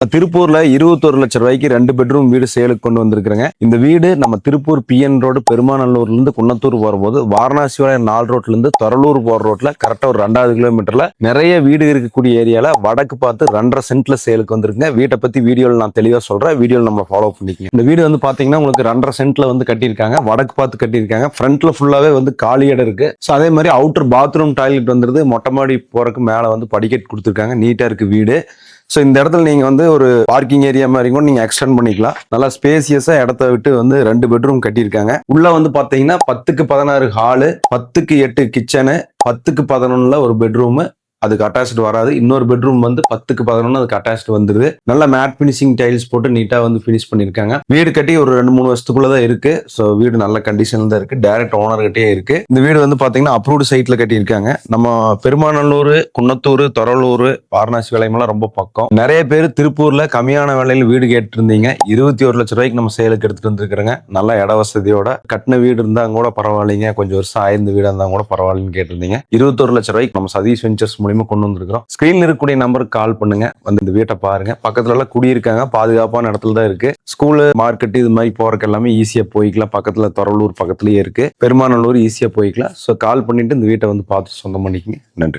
திருப்பூர்ல 21 லட்சம் ரூபாய்க்கு 2 பெட்ரூம் வீடு சேலுக்கு கொண்டு வந்திருக்கிறேங்க. இந்த வீடு நம்ம திருப்பூர் PN ரோடு பெருமாநல்லூர்ல இருந்து குன்னத்தூர் போகும்போது வாரணாசியோட 4 ரோட்ல இருந்து தொரலூர் போற ரோட்ல கரெக்டா ஒரு 2வது கிலோமீட்டர்ல நிறைய வீடு இருக்கக்கூடிய ஏரியால வடக்கு பார்த்து 2.5 சென்ட்ல சேலுக்கு வந்திருக்குங்க. வீட்டை பத்தி வீடியோல நான் தெளிவா சொல்றேன். வீடியோல நம்ம ஃபாலோ பண்ணிக்கங்க. இந்த வீடு வந்து பாத்தீங்கன்னா உங்களுக்கு 2.5 சென்ட்ல வந்து கட்டியிருக்காங்க. வடக்கு பார்த்து கட்டியிருக்காங்க. ஃப்ரண்ட்ல ஃபுல்லாவே வந்து காலி இடம் இருக்கு. ஸோ அதே மாதிரி அவுட்டர் பாத்ரூம் டாய்லெட் வந்துருது. மொட்டை மாடி போறதுக்கு மேல வந்து படிக்கட் கொடுத்துருக்காங்க. நீட்டா இருக்கு வீடு. ஸோ இந்த இடத்துல நீங்க வந்து ஒரு பார்க்கிங் ஏரியா மாதிரி கூட நீங்க எக்ஸ்டெண்ட் பண்ணிக்கலாம். நல்லா ஸ்பேசியஸா இடத்த விட்டு வந்து 2 பெட்ரூம் கட்டியிருக்காங்க. உள்ள வந்து பாத்தீங்கன்னா 10க்கு 16 ஹாலு, 10க்கு 8 கிச்சனு, 10க்கு 11 ஒரு பெட்ரூம். அதுக்கு அட்டாச்சு வராது. இன்னொரு பெட்ரூம் வந்து 10க்கு 11 அதுக்கு அட்டாச்சு வந்துருது. நல்ல மேட் பினிஷிங் டைல்ஸ் போட்டு நீட்டா வந்து பினிஷ் பண்ணிருக்காங்க. வீடு கட்டி ஒரு 2-3 வருஷத்துக்குள்ளதான் இருக்கு. ஸோ வீடு நல்ல கண்டிஷன்ல தான் இருக்கு. டைரக்ட் ஓனர் கிட்டே இருக்கு. இந்த வீடு வந்து பாத்தீங்கன்னா அப்ரூவ்டு சைட்ல கட்டியிருக்காங்க. நம்ம பெருமாநல்லூர், குன்னத்தூர், தொரலூர், வாரணாசி விலையமெல்லாம் ரொம்ப பக்கம். நிறைய பேர் திருப்பூர்ல கம்மியான விலையில வீடு கேட்டு இருந்தீங்க. 21 லட்சம் ரூபாய்க்கு நம்ம சேலுக்கு எடுத்துட்டு வந்துருக்காங்க. நல்ல இட வசதியோட கட்டின வீடு இருந்தா கூட பரவாயில்லைங்க, கொஞ்சம் வருஷம் ஆயிருந்த வீடு இருந்தா கூட பரவாயில்லன்னு கேட்டிருந்தீங்க. 21 லட்சம் ரூபாய்க்கு நம்ம சதீஷ் வெஞ்சர்ஸ் மூலியமா கொண்டு வந்திருக்கிறோம். ஸ்கிரீன்ல இருக்கக்கூடிய நம்பருக்கு கால் பண்ணுங்க. வந்து இந்த வீட்டை பாருங்க. பக்கத்துல எல்லாம் குடியிருக்காங்க. பாதுகாப்பான இடத்துல தான் இருக்கு. ஸ்கூலு, மார்க்கெட் இது மாதிரி போறதுக்கு எல்லாமே ஈஸியா போய்க்கலாம். பக்கத்துல தொரலூர் பக்கத்துலயே இருக்கு. பெருமாநல்லூர் ஈஸியா போய்க்கலாம். ஸோ கால் பண்ணிட்டு இந்த வீட்டை வந்து பார்த்து சொந்தம் பண்ணிக்கங்க. நன்றி.